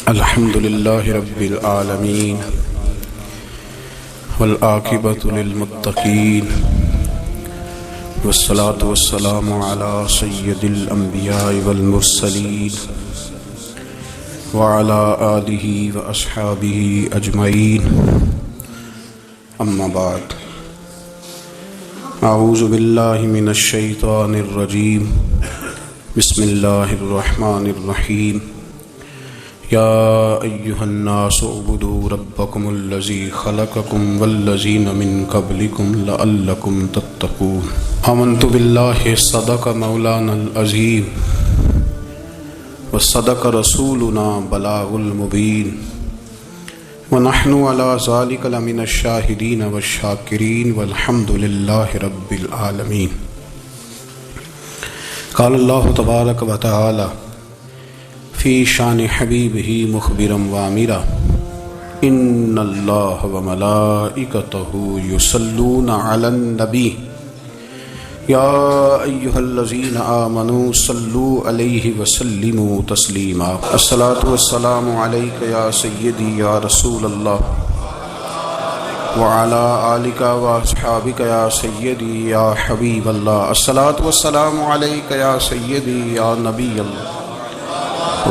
الحمد لله رب العالمين والعاقبة للمتقين والصلاة والسلام على سيد الأنبياء والمرسلين وعلى آله وأصحابه أجمعين أما بعد أعوذ بالله من الشيطان الرجيم بسم الله الرحمن الرحيم يا أيها الناس اعبدوا ربكم الذي خلقكم والذين من قبلكم لعلكم تتقون آمنت بالله صدق مولانا العظيم وصدق رسولنا بلاغ المبين ونحن على ذلك لمن الشاهدين والشاكرين والحمد لله رب العالمين قال الله تبارك وتعالى في شان حبيبه مخبرا وامرا ان الله وملائكته يصلون على النبي يا ايها الذين امنوا صلوا عليه وسلموا تسليما الصلاة والسلام عليك يا سيدي يا رسول الله وعلى آلك واصحابك يا سيدي يا حبيب الله الصلاة والسلام عليك يا سيدي يا نبي الله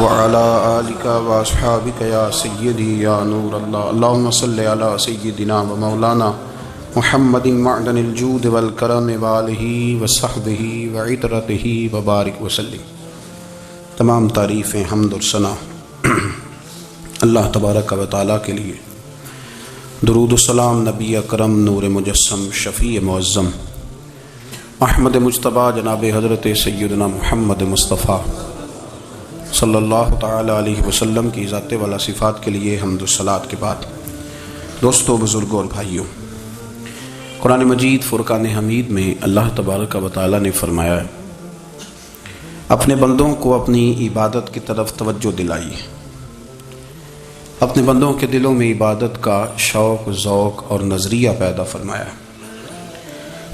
وعلى آلك واصحابك يا سيدي يا نور الله اللهم صل على سيدنا ومولانا محمد معدن الجود والکرم وآلہ وصحبہ وعطرتہ وبارک وسلم۔ تمام تعریفیں حمد اور ثنا اللہ تبارک و تعالیٰ کے لیے، درود و سلام نبی اکرم نور مجسم شفیع معظم احمد مجتبیٰ جناب حضرت سیدنا محمد مصطفیٰ صلی اللہ تعالی علیہ وسلم کی ذات والا صفات کے لیے حمد و صلات کے بعد، دوستو، بزرگوں اور بھائیوں، قرآن مجید فرقان حمید میں اللہ تبارک و تعالی نے فرمایا ہے اپنے بندوں کو اپنی عبادت کی طرف توجہ دلائی، اپنے بندوں کے دلوں میں عبادت کا شوق، ذوق اور نظریہ پیدا فرمایا۔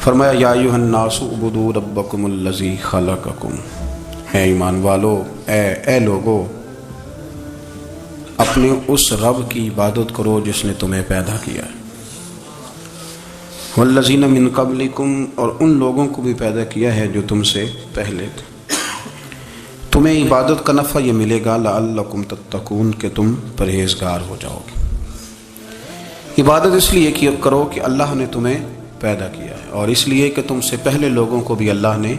فرمایا یا ایھا الناس اعبدوا ربکم الذی خلقکم، اے ایمان والو، اے لوگو، اپنے اس رب کی عبادت کرو جس نے تمہیں پیدا کیا ہے، والذین من قبلکم، اور ان لوگوں کو بھی پیدا کیا ہے جو تم سے پہلے تھے۔ تمہیں عبادت کا نفع یہ ملے گا لعلکم تتقون، کہ تم پرہیزگار ہو جاؤ گے۔ عبادت اس لیے کرو کہ اللہ نے تمہیں پیدا کیا ہے، اور اس لیے کہ تم سے پہلے لوگوں کو بھی اللہ نے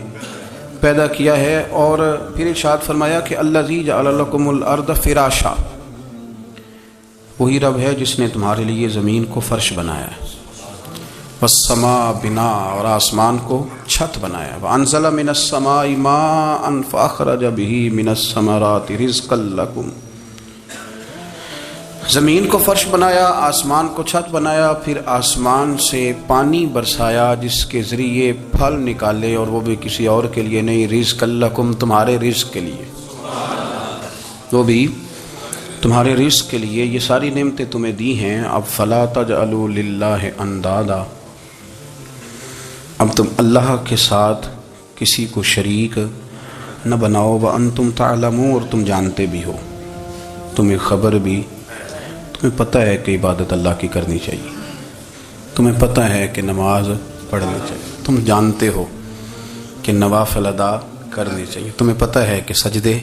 پیدا کیا ہے۔ اور پھر ارشاد فرمایا کہ الذی جعل لکم الارض فراشا، وہی رب ہے جس نے تمہارے لیے زمین کو فرش بنایا ہے، والسماء بناء، اور آسمان کو چھت بنایا، وانزل من السماء ماء فاخرج به من الثمرات رزقا لکم، زمین کو فرش بنایا، آسمان کو چھت بنایا، پھر آسمان سے پانی برسایا جس کے ذریعے پھل نکالے، اور وہ بھی کسی اور کے لیے نہیں، رزقا لکم، تمہارے رزق کے لیے، وہ بھی تمہارے رزق کے لیے۔ یہ ساری نعمتیں تمہیں دی ہیں، اب فلا تجعلوا للہ اندادا، اب تم اللہ کے ساتھ کسی کو شریک نہ بناؤ، وانتم تعلمون، اور تم جانتے بھی ہو، تمہیں خبر بھی، تمہیں پتہ ہے کہ عبادت اللہ کی کرنی چاہیے، تمہیں پتہ ہے کہ نماز پڑھنی چاہیے، تم جانتے ہو کہ نوافل ادا کرنی چاہیے، تمہیں پتہ ہے کہ سجدے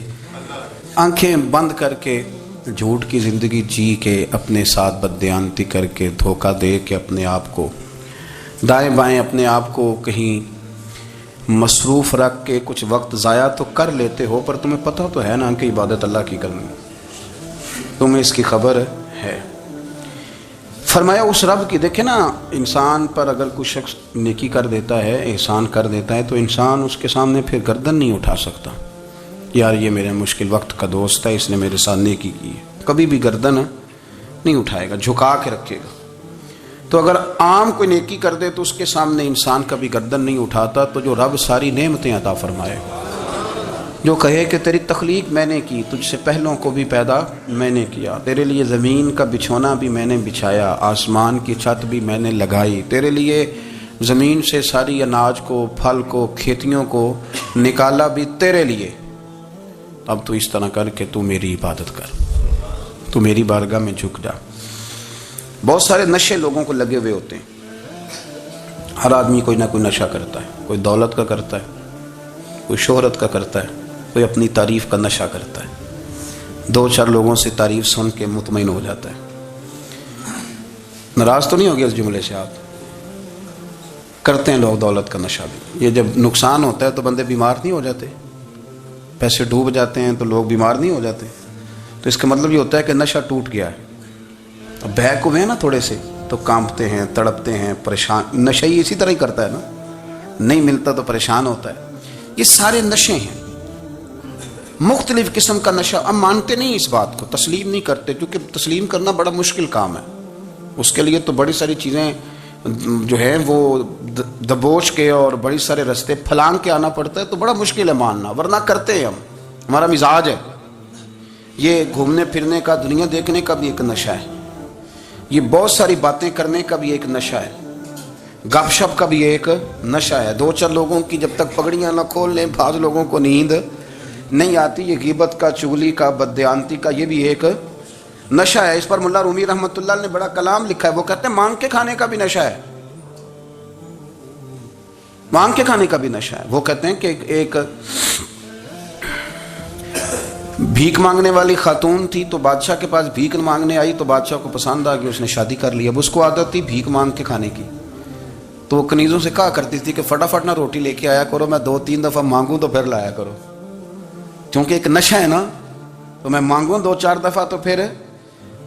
آنکھیں بند کر کے جھوٹ کی زندگی جی کے، اپنے ساتھ بددیانتی کر کے، دھوکہ دے کے، اپنے آپ کو دائیں بائیں، اپنے آپ کو کہیں مصروف رکھ کے کچھ وقت ضائع تو کر لیتے ہو، پر تمہیں پتہ تو ہے نا کہ عبادت اللہ کی کرنی، تمہیں اس کی خبر ہے۔ فرمایا اس رب کی، دیکھیں نا، انسان پر اگر کوئی شخص نیکی کر دیتا ہے، احسان کر دیتا ہے، تو انسان اس کے سامنے پھر گردن نہیں اٹھا سکتا، یار یہ میرے مشکل وقت کا دوست ہے، اس نے میرے ساتھ نیکی کی ہے، کبھی بھی گردن نہیں اٹھائے گا، جھکا کے رکھے گا۔ تو اگر عام کوئی نیکی کر دے تو اس کے سامنے انسان کبھی گردن نہیں اٹھاتا، تو جو رب ساری نعمتیں عطا فرمائے، جو کہے کہ تیری تخلیق میں نے کی، تجھ سے پہلوں کو بھی پیدا میں نے کیا، تیرے لیے زمین کا بچھونا بھی میں نے بچھایا، آسمان کی چھت بھی میں نے لگائی، تیرے لیے زمین سے ساری اناج کو، پھل کو، کھیتیوں کو نکالا بھی تیرے لیے، اب تو اس طرح کر کے تو میری عبادت کر۔ تو میری بارگاہ میں جھک جا. بہت سارے نشے لوگوں کو لگے ہوئے ہوتے ہیں. ہر آدمی کوئی نہ کوئی نشہ کرتا ہے. کوئی دولت کا کرتا ہے, کوئی شہرت کا کرتا ہے, کوئی اپنی تعریف کا نشہ کرتا ہے. 2-4 لوگوں سے تعریف سن کے مطمئن ہو جاتا ہے. ناراض تو نہیں ہو گیا اس جملے سے آپ؟ کرتے ہیں لوگ دولت کا نشہ بھی. یہ جب نقصان ہوتا ہے تو بندے بیمار نہیں ہو جاتے؟ پیسے ڈوب جاتے ہیں تو لوگ بیمار نہیں ہو جاتے؟ تو اس کا مطلب یہ ہوتا ہے کہ نشہ ٹوٹ گیا ہے. اب بہک ہوئے ہیں نا تھوڑے سے تو کانپتے ہیں, تڑپتے ہیں, پریشان. نشہ ہی اسی طرح ہی کرتا ہے نا, نہیں ملتا تو پریشان ہوتا ہے. یہ سارے نشے ہیں, مختلف قسم کا نشہ. اب مانتے نہیں اس بات کو, تسلیم نہیں کرتے, کیونکہ تسلیم کرنا بڑا مشکل کام ہے. اس کے لیے تو بڑی ساری چیزیں جو ہیں وہ دبوچ کے اور بڑی سارے رستے پھلانگ کے آنا پڑتا ہے. تو بڑا مشکل ہے ماننا, ورنہ کرتے ہیں ہم. ہمارا مزاج ہے. یہ گھومنے پھرنے کا, دنیا دیکھنے کا بھی ایک نشہ ہے. یہ بہت ساری باتیں کرنے کا بھی ایک نشہ ہے. گپ شپ کا بھی ایک نشہ ہے. 2-4 لوگوں کی جب تک پگڑیاں نہ کھول لیں, بعض لوگوں کو نیند نہیں آتی. یہ غیبت کا, چغلی کا, بددیانتی کا یہ بھی ایک نشہ ہے. اس پر ملا رومی رحمۃ اللہ نے بڑا کلام لکھا ہے. وہ کہتے ہیں مانگ کے کھانے کا بھی نشہ ہے. مانگ کے کھانے کا بھی نشہ ہے. وہ کہتے ہیں کہ ایک بھیک مانگنے والی خاتون تھی, تو بادشاہ کے پاس بھیک مانگنے آئی, تو بادشاہ کو پسند آ گئی, اس نے شادی کر لی. اب اس کو عادت تھی بھیک مانگ کے کھانے کی, تو وہ کنیزوں سے کہا کرتی تھی کہ فٹافٹ نہ روٹی لے کے آیا کرو, میں 2-3 دفعہ مانگوں تو پھر لایا کرو. کیونکہ ایک نشہ ہے نا, تو میں مانگوں 2-4 دفعہ تو پھر.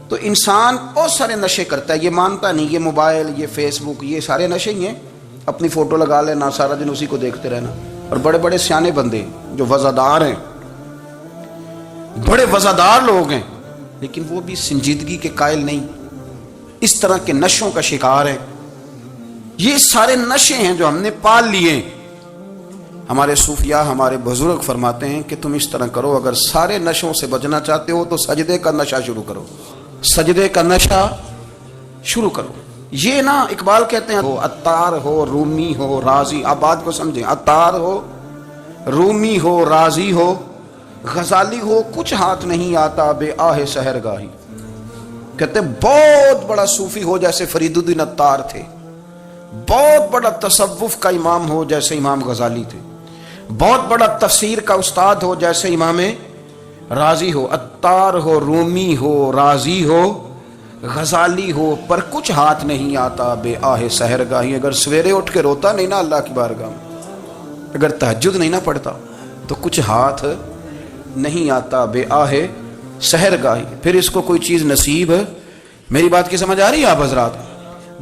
تو انسان بہت سارے نشے کرتا ہے, یہ مانتا نہیں. یہ موبائل, یہ فیس بک, یہ سارے نشے ہی ہیں. اپنی فوٹو لگا لینا, سارا دن اسی کو دیکھتے رہنا. اور بڑے بڑے سیانے بندے جو وزادار ہیں, بڑے وزادار لوگ ہیں, لیکن وہ بھی سنجیدگی کے قائل نہیں, اس طرح کے نشوں کا شکار ہیں. یہ سارے نشے ہیں جو ہم نے پال لیے. ہمارے صوفیاء, ہمارے بزرگ فرماتے ہیں کہ تم اس طرح کرو, اگر سارے نشوں سے بچنا چاہتے ہو تو سجدے کا نشہ شروع کرو. سجدے کا نشہ شروع کرو. یہ نا اقبال کہتے ہیں, عطار ہو, رومی ہو, رازی. آپ بات کو سمجھیں, عطار ہو, رومی ہو, رازی ہو, غزالی ہو, کچھ ہاتھ نہیں آتا بے آہ سحر گاہی. کہتے ہیں بہت بڑا صوفی ہو جیسے فرید الدین عطار تھے, بہت بڑا تصوف کا امام ہو جیسے امام غزالی تھے, بہت بڑا تفسیر کا استاد ہو جیسے امام رازی ہو. عطار ہو, رومی ہو, رازی ہو, غزالی ہو, پر کچھ ہاتھ نہیں آتا بے آہ سحر گاہی. اگر سویرے اٹھ کے روتا نہیں نا اللہ کی بارگاہ میں, اگر تہجد نہیں نہ پڑھتا, تو کچھ ہاتھ نہیں آتا بے آہ سحر گاہی. پھر اس کو کوئی چیز نصیب. میری بات کی سمجھ آ رہی ہے آپ حضرات؟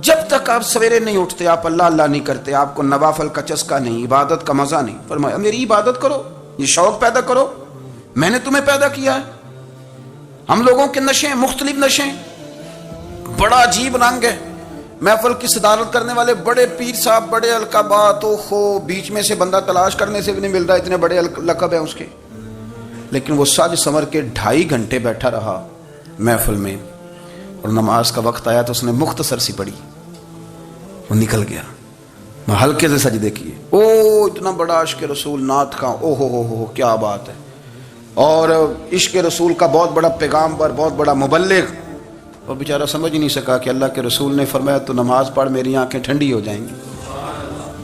جب تک آپ سویرے نہیں اٹھتے, آپ اللہ اللہ نہیں کرتے, آپ کو نوافل کا چسکا نہیں, عبادت کا مزہ نہیں. فرمایا میری عبادت کرو, یہ شوق پیدا کرو, میں نے تمہیں پیدا کیا ہے. ہم لوگوں کے نشے ہیں, مختلف نشے ہیں, بڑا عجیب رنگ ہے. محفل کی صدارت کرنے والے بڑے پیر صاحب, بڑے القابات, بیچ میں سے بندہ تلاش کرنے سے بھی نہیں ملتا, اتنے بڑے لقب ہیں اس کے. لیکن وہ سج سمر کے 2.5 گھنٹے بیٹھا رہا محفل میں, اور نماز کا وقت آیا تو اس نے مختصر سی پڑھی, وہ نکل گیا. ہلکے سے سجدے کیے. اتنا بڑا عشق رسول, نعت کا, ہو کیا بات ہے. اور عشق رسول کا بہت بڑا پیغامبر, بہت بڑا مبلغ, اور بیچارہ سمجھ نہیں سکا کہ اللہ کے رسول نے فرمایا تو نماز پڑھ, میری آنکھیں ٹھنڈی ہو جائیں گی.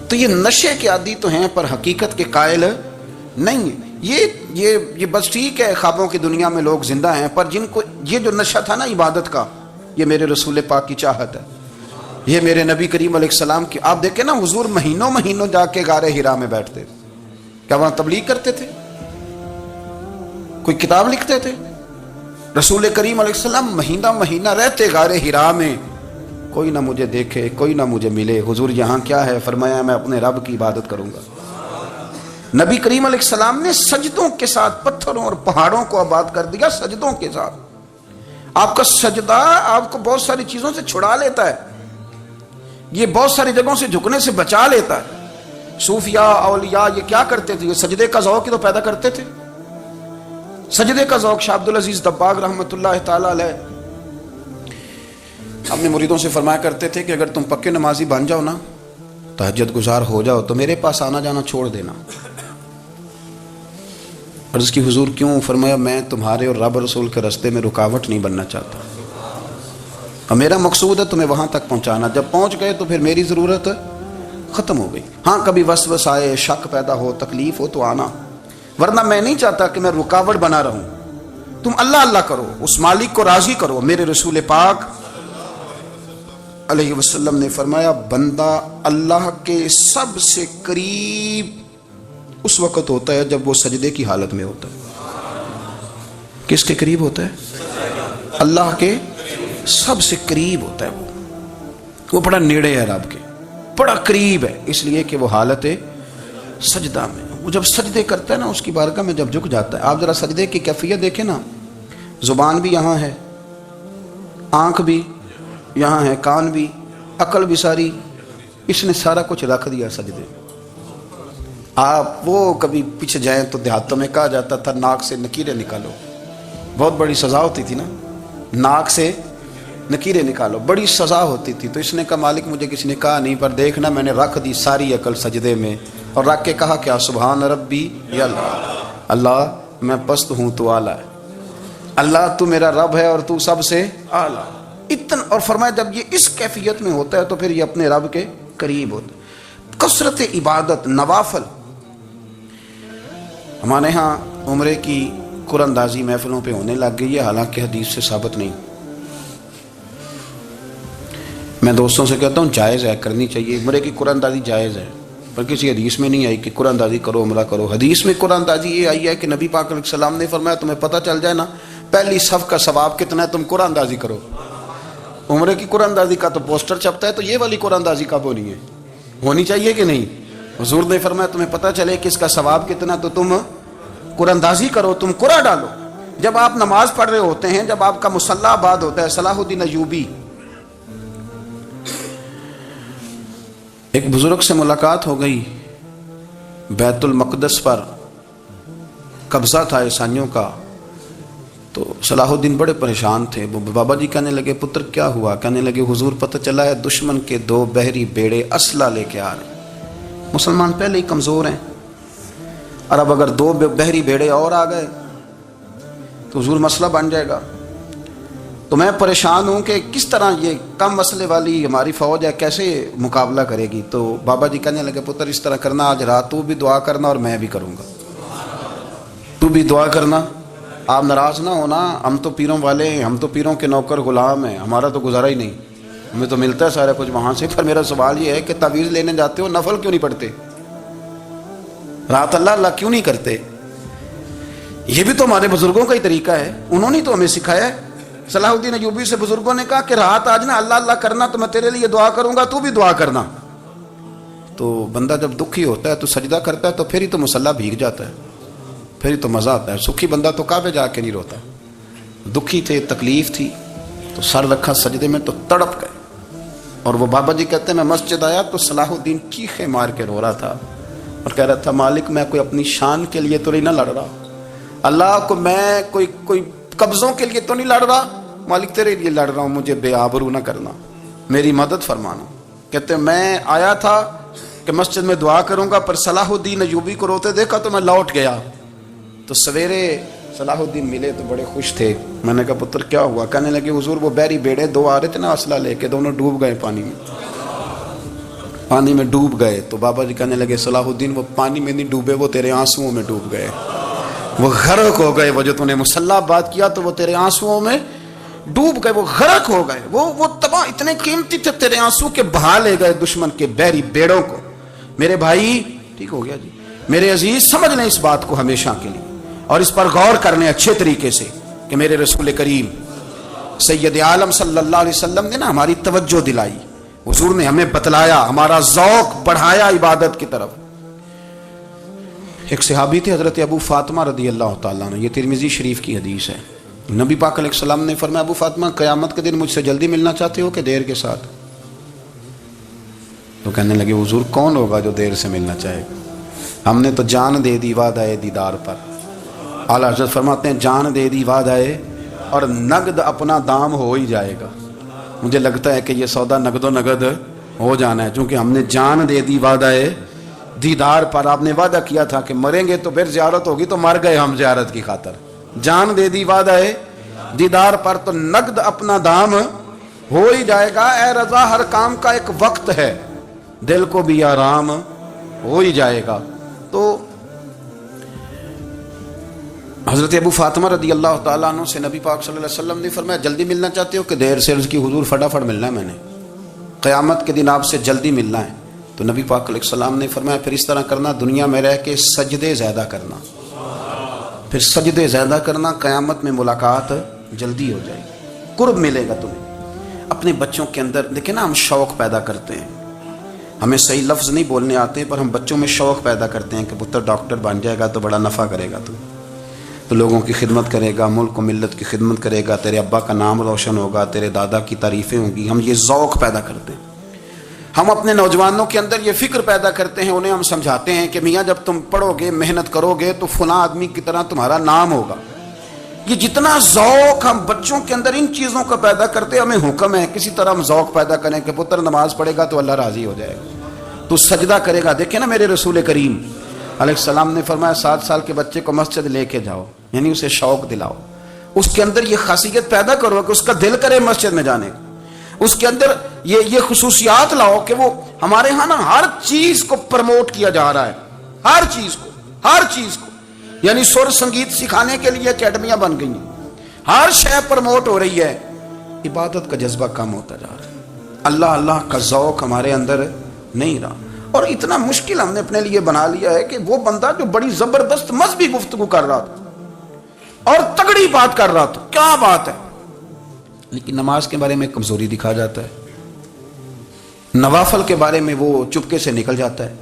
تو یہ نشے کے عادی تو ہیں, پر حقیقت کے قائل نہیں ہیں. یہ بس ٹھیک ہے, خوابوں کی دنیا میں لوگ زندہ ہیں, پر جن کو یہ جو نشہ تھا نا عبادت کا, یہ میرے رسول پاک کی چاہت ہے, یہ میرے نبی کریم علیہ السلام کی. آپ دیکھیں نا, حضور مہینوں جا کے غار حرا میں بیٹھتے. کیا وہاں تبلیغ کرتے تھے؟ کوئی کتاب لکھتے تھے؟ رسول کریم علیہ السلام مہینہ رہتے غار حرا میں. کوئی نہ مجھے دیکھے, کوئی نہ مجھے ملے. حضور یہاں کیا ہے؟ فرمایا میں اپنے رب کی عبادت کروں گا. نبی کریم علیہ السلام نے سجدوں کے ساتھ پتھروں اور پہاڑوں کو آباد کر دیا, سجدوں کے ساتھ. آپ کا سجدہ آپ کو بہت ساری چیزوں سے چھڑا لیتا ہے, یہ بہت ساری جگہوں سے جھکنے سے بچا لیتا ہے. صوفیاء, اولیاء یہ کیا کرتے تھے؟ یہ سجدے کا ذوق ہی تو پیدا کرتے تھے. سجدے کا ذوق. شاہ عبدالعزیز دباغ رحمۃ اللہ تعالی علیہ اپنے مریدوں سے فرمایا کرتے تھے کہ اگر تم پکے نمازی بن جاؤ نا, تہجد گزار ہو جاؤ, تو میرے پاس آنا جانا چھوڑ دینا. عرض کی حضور کیوں؟ فرمایا میں تمہارے اور رب رسول کے راستے میں رکاوٹ نہیں بننا چاہتا، اور میرا مقصود ہے تمہیں وہاں تک پہنچانا، جب پہنچ گئے تو پھر میری ضرورت ختم ہو گئی۔ ہاں کبھی وسوسہ آئے، شک پیدا ہو، تکلیف ہو تو آنا، ورنہ میں نہیں چاہتا کہ میں رکاوٹ بنا رہوں۔ تم اللہ اللہ کرو، اس مالک کو راضی کرو۔ میرے رسول پاک علیہ وسلم نے فرمایا بندہ اللہ کے سب سے قریب اس وقت ہوتا ہے جب وہ سجدے کی حالت میں ہوتا ہے۔ کس کے قریب ہوتا ہے؟ اللہ کے سب سے قریب ہوتا ہے، وہ بڑا نیڑے ہے رب کے، بڑا قریب ہے، اس لیے کہ وہ حالت سجدہ میں۔ وہ جب سجدے کرتا ہے نا، اس کی بارگاہ میں جب جھک جاتا ہے، آپ ذرا سجدے کی کیفیت دیکھیں نا، زبان بھی یہاں ہے، آنکھ بھی یہاں ہے، کان بھی، عقل بھی ساری، اس نے سارا کچھ رکھ دیا سجدے۔ آپ وہ کبھی پیچھے جائیں تو دیہاتوں میں کہا جاتا تھا ناک سے نکیرے نکالو، بہت بڑی سزا ہوتی تھی نا، ناک سے نکیرے نکالو، بڑی سزا ہوتی تھی۔ تو اس نے کہا مالک مجھے کسی نے کہا نہیں، پر دیکھنا میں نے رکھ دی ساری عقل سجدے میں، اور رکھ کے کہا کیا؟ سبحان ربی یا اللہ، اللہ میں پست ہوں تو اعلیٰ ہے، اللہ تو میرا رب ہے اور تو سب سے اعلیٰ۔ اتنا، اور فرمایا جب یہ اس کیفیت میں ہوتا ہے تو پھر یہ اپنے رب کے قریب ہوتا ہے۔ کثرت عبادت، نوافل۔ ہمارے ہاں عمرے کی قرآن اندازی محفلوں پہ ہونے لگ گئی ہے، حالانکہ حدیث سے ثابت نہیں۔ میں دوستوں سے کہتا ہوں جائز ہے، کرنی چاہیے، عمرے کی قرآن اندازی جائز ہے، پر کسی حدیث میں نہیں آئی کہ قرآن اندازی کرو عمرہ کرو۔ حدیث میں قرآن اندازی یہ آئی ہے کہ نبی پاک علیہ السلام نے فرمایا تمہیں پتہ چل جائے نا پہلی صف کا ثواب کتنا ہے، تم قرآن اندازی کرو۔ عمرے کی قرآن اندازی کا تو پوسٹر چھپتا ہے، تو یہ والی قرآن اندازی کب ہونی ہے؟ ہونی چاہیے کہ نہیں؟ حضور نے فرمایا تمہیں پتہ چلے کہ اس کا ثواب کتنا، تو تم قرآن اندازی کرو، تم قرآن ڈالو۔ جب آپ نماز پڑھ رہے ہوتے ہیں، جب آپ کا مصلی آباد ہوتا ہے، صلاح الدین ایوبی ایک بزرگ سے ملاقات ہو گئی، بیت المقدس پر قبضہ تھا عیسائیوں کا، تو صلاح الدین بڑے پریشان تھے۔ وہ بابا جی کہنے لگے پتر کیا ہوا؟ کہنے لگے حضور پتہ چلا ہے دشمن کے 2 بحری بیڑے اسلحہ لے کے آ رہے ہیں، مسلمان پہلے ہی کمزور ہیں، اور اب اگر 2 بحری بیڑے اور آ گئے تو حضور مسئلہ بن جائے گا۔ تو میں پریشان ہوں کہ کس طرح یہ کم مسئلے والی ہماری فوج ہے کیسے مقابلہ کرے گی۔ تو بابا جی کہنے لگے پتر اس طرح کرنا، آج رات تو بھی دعا کرنا اور میں بھی کروں گا، تو بھی دعا کرنا، آپ ناراض نہ ہونا، ہم تو پیروں والے ہیں، ہم تو پیروں کے نوکر غلام ہیں، ہمارا تو گزارا ہی نہیں، ہمیں تو ملتا ہے سارا کچھ وہاں سے۔ پر میرا سوال یہ ہے کہ تعویذ لینے جاتے ہو نفل کیوں نہیں پڑھتے؟ رات اللہ اللہ کیوں نہیں کرتے؟ یہ بھی تو ہمارے بزرگوں کا ہی طریقہ ہے، انہوں نے تو ہمیں سکھایا ہے۔ صلاح الدین ایوبی سے بزرگوں نے کہا کہ رات آج نا اللہ اللہ کرنا، تو میں تیرے لیے دعا کروں گا، تو بھی دعا کرنا۔ تو بندہ جب دکھی ہوتا ہے تو سجدہ کرتا ہے، تو پھر ہی تو مصلی بھیگ جاتا ہے، پھر ہی تو مزہ آتا ہے۔ سکھی بندہ تو کعبے جا کے نہیں روتا، دکھی تھے، تکلیف تھی، تو سر رکھا سجدے میں تو تڑپ گئے۔ اور وہ بابا جی کہتے ہیں میں مسجد آیا تو صلاح الدین چیخیں مار کے رو رہا تھا اور کہہ رہا تھا مالک میں کوئی اپنی شان کے لیے تو نہیں نہ لڑ رہا، اللہ کو میں کوئی قبضوں کے لیے تو نہیں لڑ رہا، مالک تیرے لیے لڑ رہا ہوں، مجھے بے آبرو نہ کرنا، میری مدد فرمانا۔ کہتے ہیں میں آیا تھا کہ مسجد میں دعا کروں گا، پر صلاح الدین ایوبی کو روتے دیکھا تو میں لوٹ گیا۔ تو سویرے صلاح الدین ملے تو بڑے خوش تھے۔ میں نے کہا پتر کیا ہوا؟ کہنے لگے حضور وہ بحری بیڑے 2 آ رہے تھے نا اسلحہ لے کے، دونوں ڈوب گئے پانی میں ڈوب گئے۔ تو بابا جی کہنے لگے صلاح الدین وہ پانی میں نہیں ڈوبے، وہ تیرے آنسوؤں میں ڈوب گئے، وہ غرق ہو گئے، وہ جو تو نے مصلی بات کیا تو وہ تیرے آنسوؤں میں ڈوب گئے، وہ غرق ہو گئے، وہ تباہ، اتنے قیمتی تھے تیرے آنسو کے بہا لے گئے دشمن کے بحری بیڑوں کو۔ میرے بھائی ٹھیک ہو گیا جی، میرے عزیز سمجھ لیں اس بات کو ہمیشہ کے لیے، اور اس پر غور کرنے اچھے طریقے سے کہ میرے رسول کریم سید عالم صلی اللہ علیہ وسلم نے نا ہماری توجہ دلائی، حضور نے ہمیں بتلایا، ہمارا ذوق بڑھایا عبادت کی طرف۔ ایک صحابی تھے حضرت ابو فاطمہ رضی اللہ تعالیٰ عنہ، یہ ترمذی شریف کی حدیث ہے۔ نبی پاک علیہ السلام نے فرمایا ابو فاطمہ قیامت کے دن مجھ سے جلدی ملنا چاہتے ہو کہ دیر کے ساتھ؟ تو کہنے لگے حضور کون ہوگا جو دیر سے ملنا چاہے گا، ہم نے تو جان دے دی وعدہ دیدار پر۔ اعلیٰ حضرت فرماتے ہیں جان دے دی وعدہ اور نقد اپنا دام ہو ہی جائے گا۔ مجھے لگتا ہے کہ یہ سودا نقد و نقد ہو جانا ہے، چونکہ ہم نے جان دے دی وعدہ دیدار پر آپ نے وعدہ کیا تھا کہ مریں گے تو پھر زیارت ہوگی، تو مر گئے ہم زیارت کی خاطر، جان دے دی وعدہ ہے دیدار پر، تو نقد اپنا دام ہو ہی جائے گا۔ اے رضا ہر کام کا ایک وقت ہے، دل کو بھی آرام ہو ہی جائے گا۔ تو حضرت ابو فاطمہ رضی اللہ تعالیٰ عنہ سے نبی پاک صلی اللہ علیہ وسلم نے فرمایا جلدی ملنا چاہتے ہو کہ دیر سے؟ عرض کی حضور فٹافٹ ملنا ہے، میں نے قیامت کے دن آپ سے جلدی ملنا ہے۔ تو نبی پاک علیہ السلام نے فرمایا پھر اس طرح کرنا، دنیا میں رہ کے سجدے زیادہ کرنا، پھر سجدے زیادہ کرنا، قیامت میں ملاقات جلدی ہو جائے گی، قرب ملے گا تمہیں۔ اپنے بچوں کے اندر دیکھیں نا، ہم شوق پیدا کرتے ہیں، ہمیں صحیح لفظ نہیں بولنے آتے پر ہم بچوں میں شوق پیدا کرتے ہیں کہ پتر ڈاکٹر بن جائے گا تو بڑا نفع کرے گا، تو لوگوں کی خدمت کرے گا، ملک و ملت کی خدمت کرے گا، تیرے ابا کا نام روشن ہوگا، تیرے دادا کی تعریفیں ہوں گی۔ ہم یہ ذوق پیدا کرتے ہیں، ہم اپنے نوجوانوں کے اندر یہ فکر پیدا کرتے ہیں، انہیں ہم سمجھاتے ہیں کہ میاں جب تم پڑھو گے، محنت کرو گے تو فلاں آدمی کی طرح تمہارا نام ہوگا۔ یہ جتنا ذوق ہم بچوں کے اندر ان چیزوں کا پیدا کرتے، ہمیں حکم ہے کسی طرح ہم ذوق پیدا کریں کہ پتر نماز پڑھے گا تو اللہ راضی ہو جائے گا، تو سجدہ کرے گا۔ دیکھیں نا میرے رسول کریم علیہ السلام نے فرمایا 7 سال کے بچے کو مسجد لے کے جاؤ، یعنی اسے شوق دلاؤ، اس کے اندر یہ خاصیت پیدا کرو کہ اس کا دل کرے مسجد میں جانے کا، اس کے اندر یہ خصوصیات لاؤ کہ وہ ہمارے ہاں نا ہر چیز کو پروموٹ کیا جا رہا ہے، ہر چیز کو یعنی سر سنگیت سکھانے کے لیے اکیڈمیاں بن گئی ہیں، ہر شے پروموٹ ہو رہی ہے، عبادت کا جذبہ کم ہوتا جا رہا ہے، اللہ کا ذوق ہمارے اندر نہیں رہا۔ اور اتنا مشکل ہم نے اپنے لیے بنا لیا ہے کہ وہ بندہ جو بڑی زبردست مذہبی گفتگو کر رہا تھا اور تگڑی بات کر رہا تھا، کیا بات ہے، لیکن نماز کے بارے میں کمزوری دکھا جاتا ہے، نوافل کے بارے میں وہ چپکے سے نکل جاتا ہے۔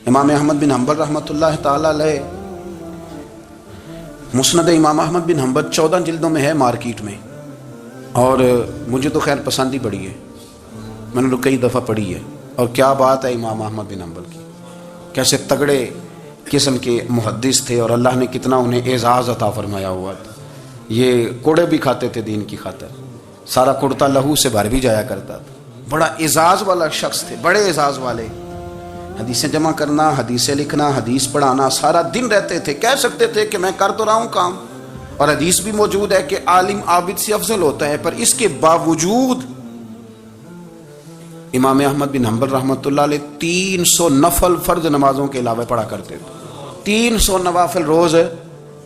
امام احمد بن حنبل رحمۃ اللہ تعالی علیہ، مسند امام احمد بن حنبل 14 جلدوں میں ہے مارکیٹ میں، اور مجھے تو خیر پسند ہی پڑی ہے، میں نے کئی دفعہ پڑھی ہے۔ اور کیا بات ہے امام احمد بن حنبل کی، کیسے تگڑے قسم کے محدث تھے، اور اللہ نے کتنا انہیں اعزاز عطا فرمایا ہوا تھا۔ یہ کوڑے بھی کھاتے تھے دین کی خاطر، سارا کرتا لہو سے بھر بھی جایا کرتا تھا، بڑا اعزاز والا شخص تھے، بڑے اعزاز والے، حدیثیں جمع کرنا، حدیثیں لکھنا، حدیث پڑھانا، سارا دن رہتے تھے۔ کہہ سکتے تھے کہ میں کر تو رہا ہوں کام، اور حدیث بھی موجود ہے کہ عالم عابد سے افضل ہوتا ہے، پر اس کے باوجود امام احمد بن حنبل رحمۃ اللہ علیہ 300 نفل فرض نمازوں کے علاوہ پڑھا کرتے تھے، 300 نوافل روز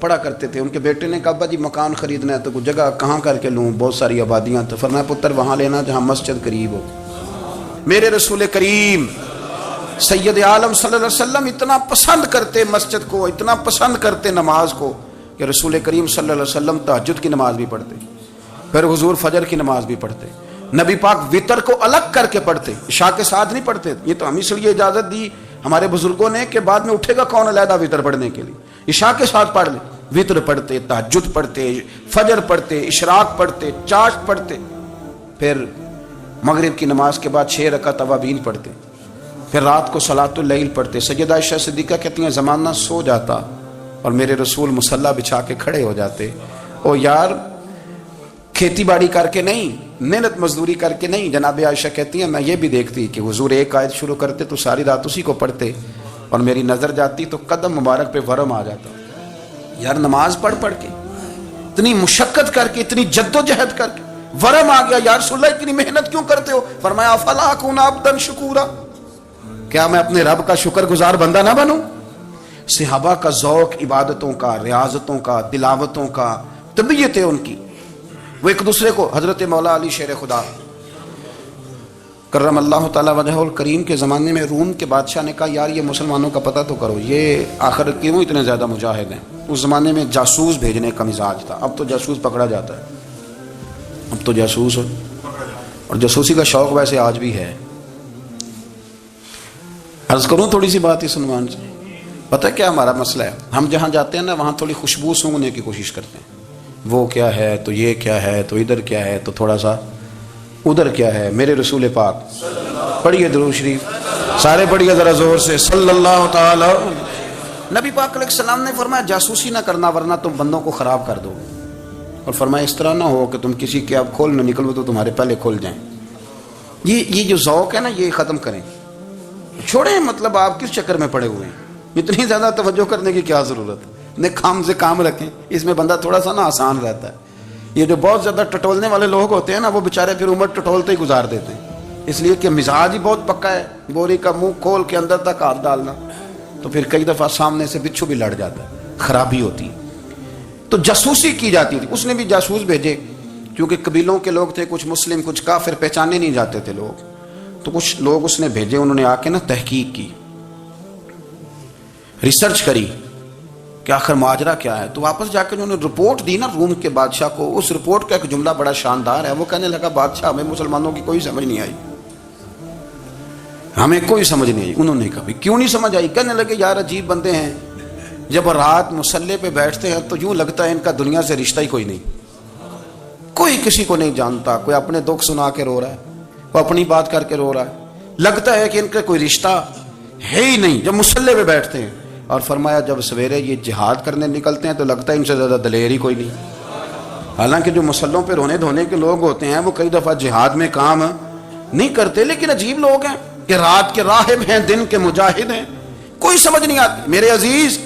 پڑھا کرتے تھے۔ ان کے بیٹے نے کہا ابا جی مکان خریدنا ہے تو کوئی جگہ کہاں کر کے لوں، بہت ساری آبادیاں، تو فرمایا پتر وہاں لینا جہاں مسجد قریب ہو۔ میرے رسول کریم سید عالم صلی اللہ علیہ وسلم اتنا پسند کرتے مسجد کو، اتنا پسند کرتے نماز کو، کہ رسول کریم صلی اللہ علیہ وسلم تہجد کی نماز بھی پڑھتے، پھر حضور فجر کی نماز بھی پڑھتے، نبی پاک وتر کو الگ کر کے پڑھتے، عشاء کے ساتھ نہیں پڑھتے۔ یہ تو ہم اس لیے اجازت دی ہمارے بزرگوں نے کہ بعد میں اٹھے گا کون علیحدہ وتر پڑھنے کے لیے، عشاء کے ساتھ پڑھ لیں۔ وتر پڑھتے، تہجد پڑھتے، فجر پڑھتے، اشراق پڑھتے، چاشت پڑھتے، پھر مغرب کی نماز کے بعد 6 رکعت اوابین پڑھتے، پھر رات کو صلاۃ اللیل پڑھتے۔ سیدہ عائشہ صدیقہ کہتی ہیں زمانہ سو جاتا اور میرے رسول مصلی بچھا کے کھڑے ہو جاتے، او یار کھیتی باڑی کر کے نہیں، محنت مزدوری کر کے نہیں۔ جناب عائشہ کہتی ہیں میں یہ بھی دیکھتی کہ حضور ایک آیت شروع کرتے تو ساری رات اسی کو پڑھتے، اور میری نظر جاتی تو قدم مبارک پہ ورم آ جاتا، یار نماز پڑھ کے اتنی مشقت کر کے، اتنی جد و جہد کر کے ورم آ گیا، یا رسول اللہ اتنی محنت کیوں کرتے ہو؟ فرمایا افلا اکون عبدا شکورا، کیا میں اپنے رب کا شکر گزار بندہ نہ بنوں؟ صحابہ کا ذوق عبادتوں کا، ریاضتوں کا، تلاوتوں کا، طبیعت ہے ان کی، وہ ایک دوسرے کو۔ حضرت مولا علی شیر خدا کرم اللہ تعالی وجہہ الکریم کے زمانے میں روم کے بادشاہ نے کہا یار یہ مسلمانوں کا پتہ تو کرو، یہ آخر کیوں اتنے زیادہ مجاہد ہیں؟ اس زمانے میں جاسوس بھیجنے کا مزاج تھا، اب تو جاسوس پکڑا جاتا ہے، اب تو جاسوس، اور جاسوسی کا شوق ویسے آج بھی ہے۔ عرض کروں تھوڑی سی بات اس عنوان سے، پتہ کیا ہمارا مسئلہ ہے؟ ہم جہاں جاتے ہیں نا وہاں تھوڑی خوشبو سونگنے کی کوشش کرتے ہیں، وہ کیا ہے تو یہ کیا ہے تو ادھر کیا ہے تو تھوڑا سا ادھر کیا ہے۔ میرے رسول پاک پڑھیے درود شریف، سارے پڑھیے ذرا زور سے، صلی اللہ تعالی۔ نبی پاک علیہ السلام نے فرمایا جاسوسی نہ کرنا ورنہ تم بندوں کو خراب کر دو، اور فرمایا اس طرح نہ ہو کہ تم کسی کے اب کھول نہ نکلو تو تمہارے پہلے کھل جائیں۔ یہ جو ذوق ہے نا یہ ختم کریں، چھوڑیں، مطلب آپ کس چکر میں پڑے ہوئے ہیں؟ اتنی زیادہ توجہ کرنے کی کیا ضرورت ہے؟ نے کام سے کام رکھیں، اس میں بندہ تھوڑا سا نا آسان رہتا ہے. یہ جو بہت زیادہ ٹٹولنے والے لوگ ہوتے ہیں نا، وہ بیچارے پھر عمر ٹٹولتے ہی گزار دیتے ہیں، اس لیے کہ مزاج ہی بہت پکا ہے. بوری کا منہ کھول کے اندر تک ہاتھ ڈالنا، تو پھر کئی دفعہ سامنے سے بچھو بھی لڑ جاتا ہے، خرابی ہوتی ہے. تو جاسوسی کی جاتی تھی. اس نے بھی جاسوس بھیجے، کیونکہ قبیلوں کے لوگ تھے، کچھ مسلم کچھ کافر، پہچانے نہیں جاتے تھے لوگ. تو کچھ لوگ اس نے بھیجے، انہوں نے آ کے نا تحقیق کی، ریسرچ کری کہ آخر ماجرا کیا ہے. تو واپس جا کے انہوں نے رپورٹ دی نا روم کے بادشاہ کو. اس رپورٹ کا ایک جملہ بڑا شاندار ہے. وہ کہنے لگا بادشاہ ہمیں مسلمانوں کی کوئی سمجھ نہیں آئی، ہمیں کوئی سمجھ نہیں آئی. انہوں نے کہا کیوں نہیں سمجھ آئی؟ کہنے لگے یار عجیب بندے ہیں، جب رات مصلے پہ بیٹھتے ہیں تو یوں لگتا ہے ان کا دنیا سے رشتہ ہی کوئی نہیں، کوئی کسی کو نہیں جانتا. کوئی اپنے دکھ سنا کے رو رہا ہے، وہ اپنی بات کر کے رو رہا ہے، لگتا ہے کہ ان کا کوئی رشتہ ہے ہی نہیں جب مصلے پہ بیٹھتے ہیں. اور فرمایا جب سویرے یہ جہاد کرنے نکلتے ہیں تو لگتا ہے ان سے زیادہ دلیر ہی کوئی نہیں. حالانکہ جو مسلوں پہ رونے دھونے کے لوگ ہوتے ہیں وہ کئی دفعہ جہاد میں کام نہیں کرتے، لیکن عجیب لوگ ہیں کہ رات کے راہب ہیں، دن کے مجاہد ہیں، کوئی سمجھ نہیں آتی. میرے عزیز،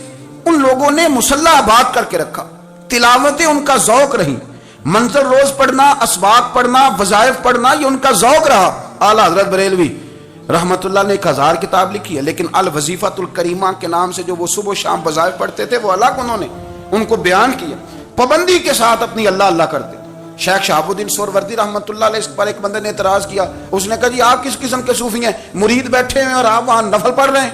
ان لوگوں نے مسلح آباد کر کے رکھا، تلاوتیں ان کا ذوق رہی، منظر روز پڑھنا، اسباق پڑھنا، وظائف پڑھنا، یہ ان کا ذوق رہا. اعلیٰ حضرت بریلوی رحمت اللہ نے 1000 کتاب لکھی ہے، لیکن الوظیفۃ الکریمہ کے نام سے جو وہ صبح و شام وظائف پڑھتے تھے وہ الگ انہوں نے ان کو بیان کیا، پابندی کے ساتھ اپنی اللہ اللہ کرتے. شیخ شہاب الدین سہروردی رحمت اللہ علیہ، اس پر ایک بندے نے اعتراض کیا. اس نے کہا جی آپ کس قسم کے صوفی ہیں، مرید بیٹھے ہیں اور آپ وہاں نفل پڑھ رہے ہیں.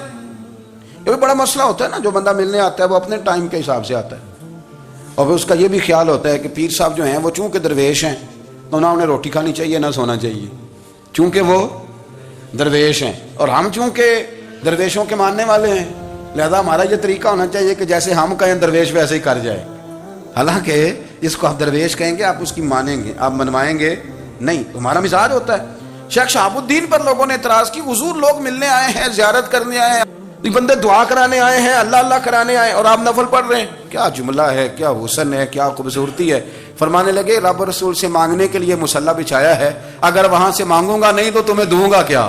یہ بھی بڑا مسئلہ ہوتا ہے نا. جو بندہ ملنے آتا ہے وہ اپنے ٹائم کے حساب سے آتا ہے، اور پھر اس کا یہ بھی خیال ہوتا ہے کہ پیر صاحب جو ہیں وہ چونکہ درویش ہیں تو نہ انہیں روٹی کھانی چاہیے نہ سونا چاہیے، چونکہ وہ درویش ہیں، اور ہم چونکہ درویشوں کے ماننے والے ہیں لہذا ہمارا یہ طریقہ ہونا چاہیے کہ جیسے ہم کہیں درویش ویسے ہی کر جائے. حالانکہ جس کو آپ درویش کہیں گے آپ اس کی مانیں گے، آپ منوائیں گے نہیں، تمہارا مزاج ہوتا ہے. شیخ شہاب الدین پر لوگوں نے اعتراض کی، حضور لوگ ملنے آئے ہیں، زیارت کرنے آئے ہیں، بندے دعا کرانے آئے ہیں، اللہ اللہ کرانے آئے، اور آپ نفل پڑھ رہے ہیں. کیا جملہ ہے، کیا حسن ہے، کیا خوبصورتی ہے. فرمانے لگے رب رسول سے مانگنے کے لیے مصلی بچھایا ہے، اگر وہاں سے مانگوں گا نہیں تو تمہیں دوں گا کیا؟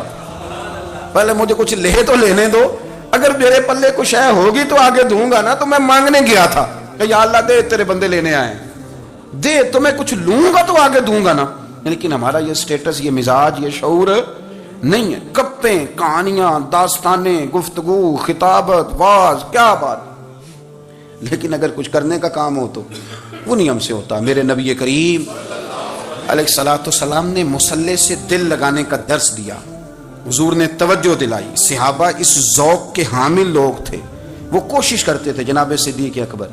پہلے مجھے کچھ لے تو لینے دو، اگر میرے پلے کچھ ہے ہوگی تو آگے دوں گا نا. تو میں مانگنے گیا تھا کہ یا اللہ دے، تیرے بندے لینے آئے ہیں، دے تو میں کچھ لوں گا تو آگے دوں گا نا. لیکن ہمارا یہ سٹیٹس، یہ مزاج، یہ شعور نہیں ہے. گپیں، کہانیاں، داستانیں، گفتگو، خطابت، واز، کیا بات. لیکن اگر کچھ کرنے کا کام ہو تو وہ نہیں ہم سے ہوتا. میرے نبی کریم علیہ الصلوۃ والسلام نے مصلی سے دل لگانے کا درس دیا، حضور نے توجہ دلائی. صحابہ اس ذوق کے حامل لوگ تھے، وہ کوشش کرتے تھے. جناب صدیق اکبر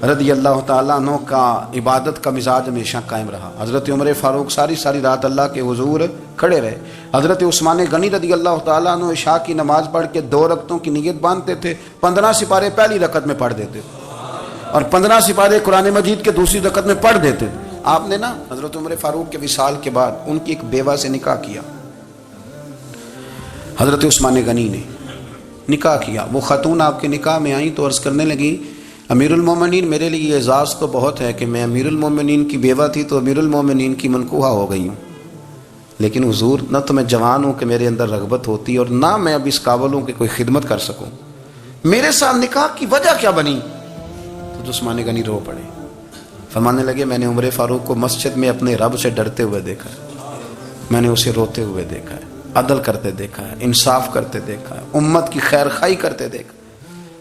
رضی اللہ تعالیٰ عنہ کا عبادت کا مزاج ہمیشہ قائم رہا. حضرت عمر فاروق ساری رات اللہ کے حضور کھڑے رہے. حضرت عثمان غنی رضی اللہ تعالیٰ عنہ عشاء کی نماز پڑھ کے 2 رکعتوں کی نیت باندھتے تھے، 15 سپارے پہلی رکعت میں پڑھ دیتے اور 15 سپارے قرآن مجید کے دوسری رکعت میں پڑھ دیتے. آپ نے نا حضرت عمر فاروق کے وصال کے بعد ان کی ایک بیوہ سے نکاح کیا. حضرت عثمان غنی نے نکاح کیا. وہ خاتون آپ کے نکاح میں آئیں تو عرض کرنے لگی امیر المومنین، میرے لیے یہ اعزاز تو بہت ہے کہ میں امیر المومنین کی بیوہ تھی تو امیر المومنین کی منکوحہ ہو گئی ہوں، لیکن حضور نہ تو میں جوان ہوں کہ میرے اندر رغبت ہوتی اور نہ میں اب اس قابل ہوں کہ کوئی خدمت کر سکوں، میرے ساتھ نکاح کی وجہ کیا بنی؟ تو عثمان غنی رو پڑے. فرمانے لگے میں نے عمر فاروق کو مسجد میں اپنے رب سے ڈرتے ہوئے دیکھا ہے، میں نے اسے روتے ہوئے دیکھا ہے، عدل کرتے دیکھا ہے، انصاف کرتے دیکھا ہے، امت کی خیر خواہی کرتے دیکھا.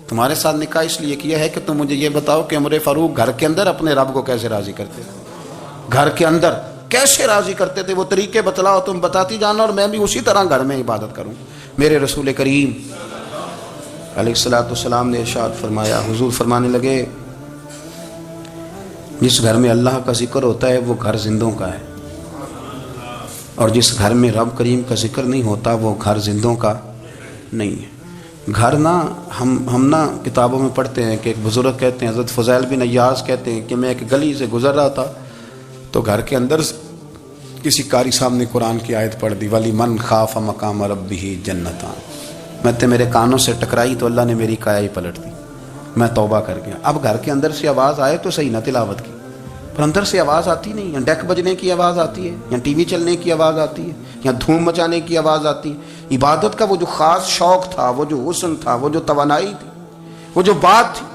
تمہارے ساتھ نکاح اس لیے کیا ہے کہ تم مجھے یہ بتاؤ کہ عمر فاروق گھر کے اندر اپنے رب کو کیسے راضی کرتے تھے، گھر کے اندر کیسے راضی کرتے تھے. وہ طریقے بتلاؤ، تم بتاتی جانا اور میں بھی اسی طرح گھر میں عبادت کروں. میرے رسول کریم علیہ الصلوۃ والسلام نے ارشاد فرمایا، حضور فرمانے لگے جس گھر میں اللہ کا ذکر ہوتا ہے وہ گھر زندوں کا ہے، اور جس گھر میں رب کریم کا ذکر نہیں ہوتا وہ گھر زندوں کا نہیں ہے. گھر نا ہم نا کتابوں میں پڑھتے ہیں کہ ایک بزرگ کہتے ہیں، حضرت فضیل بن عیاض کہتے ہیں کہ میں ایک گلی سے گزر رہا تھا تو گھر کے اندر کسی قاری صاحب نے قرآن کی آیت پڑھ دی، ولی من خاف مقام ربہ جنتان. میں تے میرے کانوں سے ٹکرائی تو اللہ نے میری کایا ہی پلٹ دی، میں توبہ کر گیا. اب گھر کے اندر سے آواز آئے تو صحیح نہ تلاوت کی، پر اندر سے آواز آتی نہیں. یا ڈیک بجنے کی آواز آتی ہے, یا ٹی وی چلنے کی آواز آتی ہے, یا دھوم مچانے کی آواز آتی ہے. عبادت کا وہ جو خاص شوق تھا, وہ جو حسن تھا, وہ جو توانائی تھی, وہ جو بات تھی.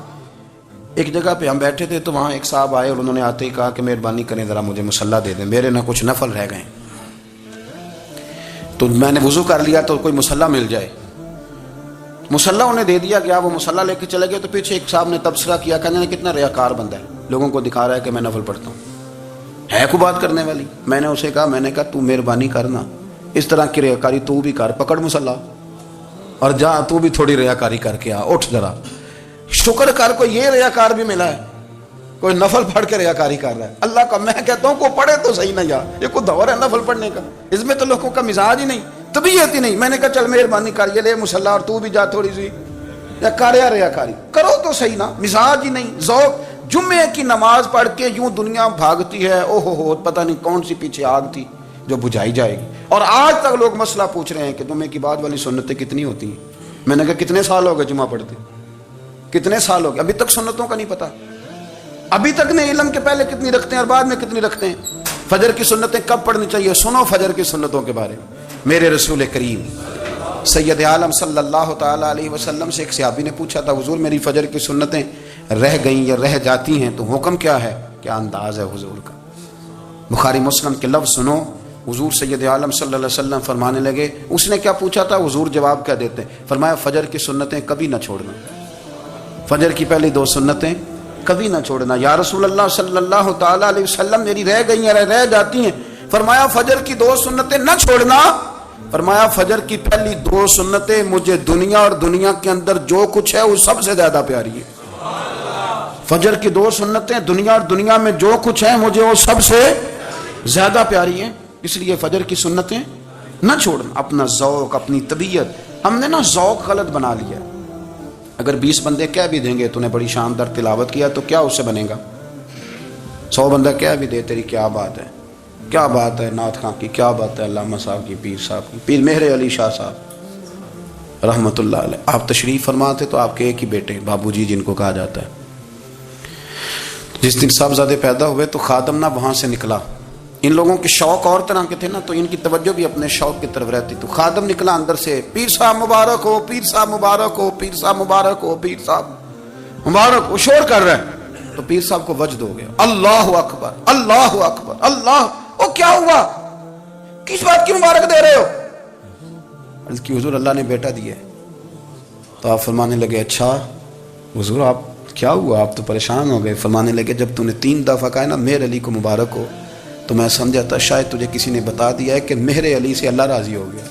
ایک جگہ پہ ہم بیٹھے تھے تو وہاں ایک صاحب آئے اور انہوں نے آتے ہی کہا کہ مہربانی کریں ذرا مجھے مصلی دے دیں, میرے نہ کچھ نفل رہ گئے. تو میں نے وضو کر لیا تو کوئی مصلی مل جائے. مصلی انہیں دے دیا گیا, وہ مصلی لے کے چلے گئے. تو پیچھے ایک صاحب نے تبصرہ کیا, کہنے کتنا ریاکار بندہ ہے, لوگوں کو دکھا رہا ہے کہ میں نفل پڑھتا ہوں, ہے کوئی بات کرنے والی. میں نے اسے کہا, میں نے کہا تو مہربانی کرنا اس طرح کی ریاکاری تو بھی کر, پکڑ مصلی اور جا تو بھی تھوڑی ریاکاری کر کے آ, اٹھ ذرا شکر کر. کوئی یہ ریاکار بھی ملا ہے, کوئی نفل پڑھ کے ریاکاری کر رہا ہے. اللہ کا میں کہتا ہوں کو پڑھے تو صحیح نہ یار, یہ کوئی دور ہے نفل پڑھنے کا, اس میں تو لوگوں کا مزاج ہی نہیں, طبیعت ہی نہیں. میں نے کہا چل مہربانی کر یہ لے مصلی اور تو بھی جا تھوڑی سی یا کر یا ریاکاری کرو تو صحیح نا, مزاج ہی نہیں, ذوق. جمعے کی نماز پڑھ کے یوں دنیا بھاگتی ہے, او ہو پتہ نہیں کون سی پیچھے آگ تھی جو بجھائی جائے گی. اور آج تک لوگ مسئلہ پوچھ رہے ہیں کہ جمعے کی بعد والی سنتیں کتنی ہوتی ہیں. میں نے کہا کتنے سال ہو گئے جمعہ پڑھتے, کتنے سال ہو گئے, ابھی تک سنتوں کا نہیں پتا. ابھی تک نے علم کے پہلے کتنی رکھتے ہیں اور بعد میں کتنی رکھتے ہیں. فجر کی سنتیں کب پڑھنی چاہیے, سنو فجر کی سنتوں کے بارے میں. میرے رسول کریم سید عالم صلی اللہ تعالی علیہ وسلم سے ایک صحابی نے پوچھا تھا, حضور میری فجر کی سنتیں رہ گئیں یا رہ جاتی ہیں تو حکم کیا ہے, کیا انداز ہے حضور کا. بخاری مسلم کے لفظ سنو, حضور سید عالم صلی اللہ علیہ وسلم فرمانے لگے. اس نے کیا پوچھا تھا, حضور جواب کیا دیتے, فرمایا فجر کی سنتیں کبھی نہ چھوڑنا, فجر کی پہلی 2 سنتیں کبھی نہ چھوڑنا. یا رسول اللہ صلی اللہ تعالی علیہ وسلم میری رہ گئی ہیں, رہ جاتی ہیں. فرمایا فجر کی 2 سنتیں نہ چھوڑنا. فرمایا فجر کی پہلی 2 سنتیں مجھے دنیا اور دنیا کے اندر جو کچھ ہے وہ سب سے زیادہ پیاری ہے. فجر کی 2 سنتیں دنیا اور دنیا میں جو کچھ ہے مجھے وہ سب سے زیادہ پیاری ہیں. اس لیے فجر کی سنتیں نہ چھوڑنا. اپنا ذوق, اپنی طبیعت, ہم نے نا ذوق غلط بنا لیا. اگر 20 بندے کہہ بھی دیں گے تو نے بڑی شاندار تلاوت کیا تو کیا اس سے بنے گا. 100 بندہ کہہ بھی دے تیری کیا بات ہے, کیا بات ہے نعت خاں کی, کیا بات ہے علامہ صاحب کی, پیر صاحب کی, پیر مہر علی شاہ صاحب رحمۃ اللہ علیہ. آپ تشریف فرما تھے تو آپ کے ایک ہی بیٹے بابو جی جن کو کہا جاتا ہے, جس دن صاحبزادے پیدا ہوئے تو خادم نہ وہاں سے نکلا. ان لوگوں کے شوق اور طرح کے تھے نا, تو ان کی توجہ بھی اپنے شوق کی طرف رہتی. تو خادم نکلا اندر سے, پیر صاحب مبارک ہو, پیر صاحب مبارک ہو, پیر صاحب مبارک ہو, پیر صاحب مبارک ہو. شور کر رہے ہیں. تو پیر صاحب کو وجد ہو گیا, اللہ اکبر, اللہ اکبر, اللہ. او کیا ہوا, کس بات کی مبارک دے رہے ہو؟ عرض کی حضور اللہ نے بیٹا دیا ہے. تو آپ فرمانے لگے اچھا حضور آپ کیا ہوا, آپ تو پریشان ہو گئے. فرمانے لگے جب تو نے 3 دفعہ کہا نا مہر علی کو مبارک ہو, تو میں سمجھا تھا شاید تجھے کسی نے بتا دیا ہے کہ مہر علی سے اللہ راضی ہو گیا.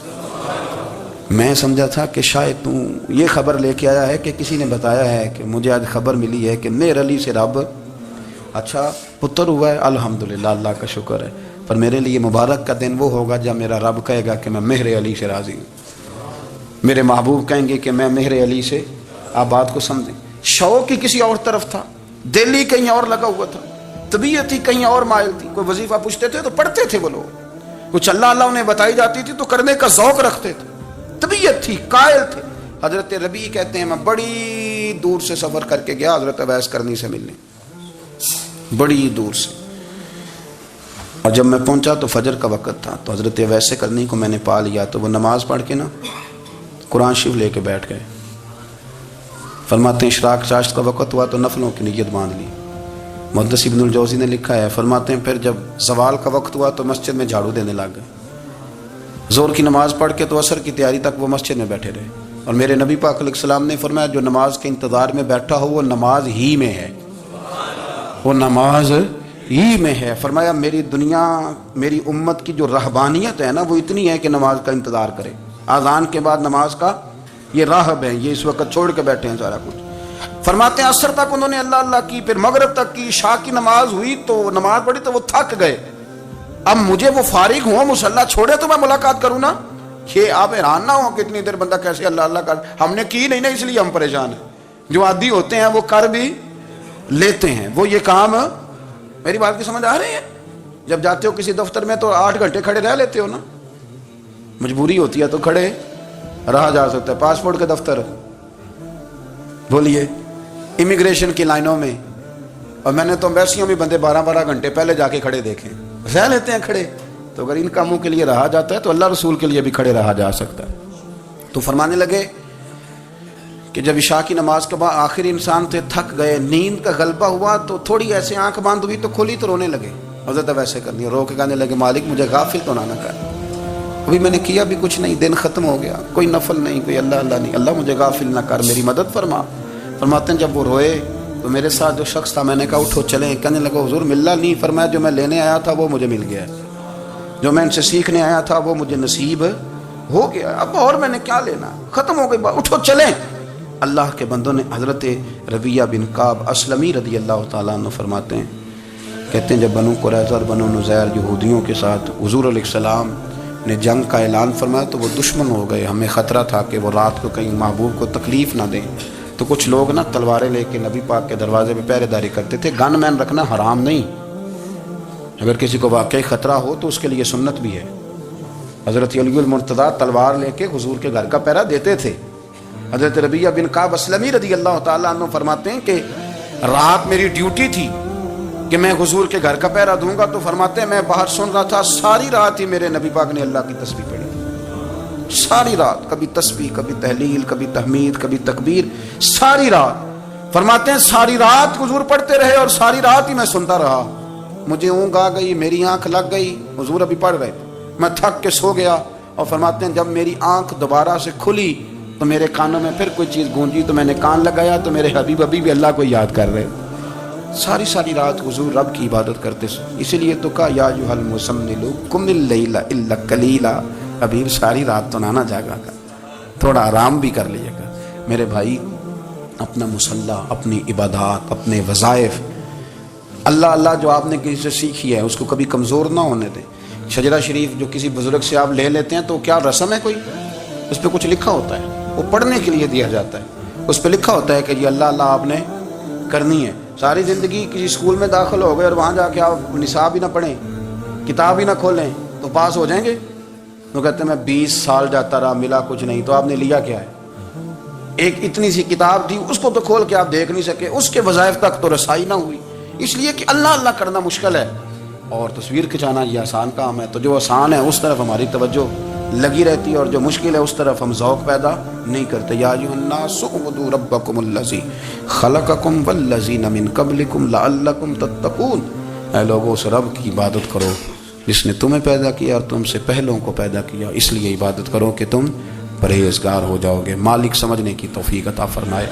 میں سمجھا تھا کہ شاید تو یہ خبر لے کے آیا ہے کہ کسی نے بتایا ہے کہ مجھے آج خبر ملی ہے کہ مہر علی سے رب اچھا پتر ہوا ہے, الحمدللہ اللہ کا شکر ہے. پر میرے لیے مبارک کا دن وہ ہوگا جب میرا رب کہے گا کہ میں مہر علی سے راضی ہوں. میرے محبوب کہیں گے کہ میں مہر علی سے. آپ بات کو سمجھیں, شوق ہی کسی اور طرف تھا, دل ہی کہیں اور لگا ہوا تھا, طبیعت ہی کہیں اور مائل تھی. کوئی وظیفہ پوچھتے تھے تو پڑھتے تھے وہ لوگ, کچھ اللہ اللہ انہیں بتائی جاتی تھی تو کرنے کا ذوق رکھتے تھے, طبیعت تھی, قائل تھے. حضرت ربیع کہتے ہیں میں بڑی دور سے سفر کر کے گیا حضرت اویس کرنی سے ملنے, بڑی دور سے. اور جب میں پہنچا تو فجر کا وقت تھا. تو حضرت اویس کرنی کو میں نے پا لیا. تو وہ نماز پڑھ کے نا قرآن شریف لے کے بیٹھ گئے. فرماتے ہیں اشراق چاشت کا وقت ہوا تو نفلوں کی نیت باندھ لی. محدث ابن الجوزی نے لکھا ہے, فرماتے ہیں پھر جب زوال کا وقت ہوا تو مسجد میں جھاڑو دینے لگ گئے. زور کی نماز پڑھ کے تو عصر کی تیاری تک وہ مسجد میں بیٹھے رہے. اور میرے نبی پاک علیہ السلام نے فرمایا جو نماز کے انتظار میں بیٹھا ہو وہ نماز ہی میں ہے, وہ نماز ہی میں ہے. فرمایا میری دنیا میری امت کی جو رہبانیت ہے نا وہ اتنی ہے کہ نماز کا انتظار کرے. اذان کے بعد نماز کا یہ راہب ہے, یہ اس وقت چھوڑ کے بیٹھے ہیں سارا کچھ. فرماتے ہیں عصر تک انہوں نے اللہ اللہ کی, پھر مغرب تک کی, عشاء کی نماز ہوئی تو نماز پڑھی تو وہ تھک گئے. اب مجھے وہ فارغ ہوں مصلی چھوڑے تو میں ملاقات کروں نا. یہ آپ حیران نہ ہو کہ اتنی دیر بندہ کیسے اللہ اللہ کر, ہم نے کی نہیں نا اس لیے ہم پریشان ہیں. جو عادی ہوتے ہیں وہ کر بھی لیتے ہیں. وہ یہ کام, میری بات کی سمجھ آ رہی ہے؟ جب جاتے ہو کسی دفتر میں تو 8 گھنٹے کھڑے رہ لیتے ہو نا, مجبوری ہوتی ہے تو کھڑے رہا جا سکتا ہے. پاسپورٹ کے دفتر بولیے, امیگریشن کی لائنوں میں اور میں نے تو ایمبیسیوں میں بندے 12-12 گھنٹے پہلے جا کے کھڑے دیکھے، رہ لیتے ہیں کھڑے. تو اگر ان کاموں کے لیے رہا جاتا ہے تو اللہ رسول کے لیے بھی کھڑے رہا جا سکتا ہے. تو فرمانے لگے کہ جب عشاء کی نماز کے بعد آخر انسان تھے، تھک گئے، نیند کا غلبہ ہوا، تو تھوڑی ایسے آنکھ بند ہوئی تو کھولی تو رونے لگے. حضرت ویسے کرنی، رو کے کہنے لگے مالک مجھے غافل تو نہ کر، ابھی میں نے کیا بھی کچھ نہیں، دن ختم ہو گیا، کوئی نفل نہیں، کوئی اللہ اللہ نہیں، اللہ مجھے غافل نہ کر، میری مدد فرما. فرماتے ہیں جب وہ روئے تو میرے ساتھ جو شخص تھا، میں نے کہا اٹھو چلیں. کہنے لگا حضور ملا نہیں. فرمایا جو میں لینے آیا تھا وہ مجھے مل گیا، جو میں ان سے سیکھنے آیا تھا وہ مجھے نصیب ہو گیا، اب اور میں نے کیا لینا، ختم ہو گئی بات، اٹھو چلیں. اللہ کے بندوں نے حضرت ربیہ بن کعب اسلمی رضی اللہ تعالیٰ عنہ فرماتے ہیں، کہتے ہیں جب بنو قریظہ اور بنو نذیر یہودیوں کے ساتھ حضور علیہ السلام نے جنگ کا اعلان فرمایا تو وہ دشمن ہو گئے. ہمیں خطرہ تھا کہ وہ رات کو کہیں محبوب کو تکلیف نہ دیں، تو کچھ لوگ نا تلواریں لے کے نبی پاک کے دروازے پہ پہرے داری کرتے تھے. گن مین رکھنا حرام نہیں، اگر کسی کو واقعی خطرہ ہو تو اس کے لیے سنت بھی ہے. حضرت علی المرتضیٰ تلوار لے کے حضور کے گھر کا پہرا دیتے تھے. حضرت ربیہ بن کعب اسلمی رضی اللہ تعالیٰ عنہ فرماتے ہیں کہ رات میری ڈیوٹی تھی کہ میں حضور کے گھر کا پہرا دوں گا. تو فرماتے ہیں میں باہر سن رہا تھا، ساری رات ہی میرے نبی پاک نے اللہ کی تسبیح پڑھی، ساری رات، کبھی تسبیح، کبھی تحلیل، کبھی تحمید، کبھی تکبیر، ساری رات. فرماتے ہیں ساری رات حضور پڑھتے رہے اور ساری رات ہی میں سنتا رہا. مجھے اونگ آ گئی، میری آنکھ لگ گئی، حضور ابھی پڑھ رہے، میں تھک کے سو گیا. اور فرماتے ہیں جب میری آنکھ دوبارہ سے کھلی تو میرے کانوں میں پھر کوئی چیز گونجی تو میں نے کان لگایا تو میرے حبیب ابھی بھی اللہ کو یاد کر رہے. ساری رات حضور رب کی عبادت کرتے سو. اسی لیے تو کہا یا ایھا المزمل قم اللیل الا قلیلا، حبیب ساری رات تو نہ جاگا کر، تھوڑا آرام بھی کر لیے گا. میرے بھائی اپنا مصلی، اپنی عبادات، اپنے وظائف، اللہ اللہ جو آپ نے کسی سے سیکھی ہے اس کو کبھی کمزور نہ ہونے دیں. شجرہ شریف جو کسی بزرگ سے آپ لے لیتے ہیں تو کیا رسم ہے کوئی؟ اس پہ کچھ لکھا ہوتا ہے، وہ پڑھنے کے لیے دیا جاتا ہے. اس پہ لکھا ہوتا ہے کہ یہ اللہ اللہ آپ نے کرنی ہے. ساری زندگی کسی اسکول میں داخل ہو گئے اور وہاں جا کے آپ نصاب ہی نہ پڑھیں، کتاب ہی نہ کھولیں تو پاس ہو جائیں گے؟ تو کہتے ہیں میں 20 سال جاتا رہا ملا کچھ نہیں. تو آپ نے لیا کیا ہے؟ ایک اتنی سی کتاب تھی، اس کو تو کھول کے آپ دیکھ نہیں سکے، اس کے وظائف تک تو رسائی نہ ہوئی. اس لیے کہ اللہ اللہ کرنا مشکل ہے اور تصویر کھنچانا یہ آسان کام ہے. تو جو آسان ہے اس طرف ہماری توجہ لگی رہتی ہے اور جو مشکل ہے اس طرف ہم ذوق پیدا نہیں کرتے. یا ایھا الناس اعبدوا ربکم الذی خلقکم والذین من قبلکم لعلکم تتقون، اے لوگوں اس رب کی عبادت کرو جس نے تمہیں پیدا کیا اور تم سے پہلوں کو پیدا کیا، اس لیے عبادت کرو کہ تم پرہیزگار ہو جاؤ گے. مالک سمجھنے کی توفیق عطا فرمائے.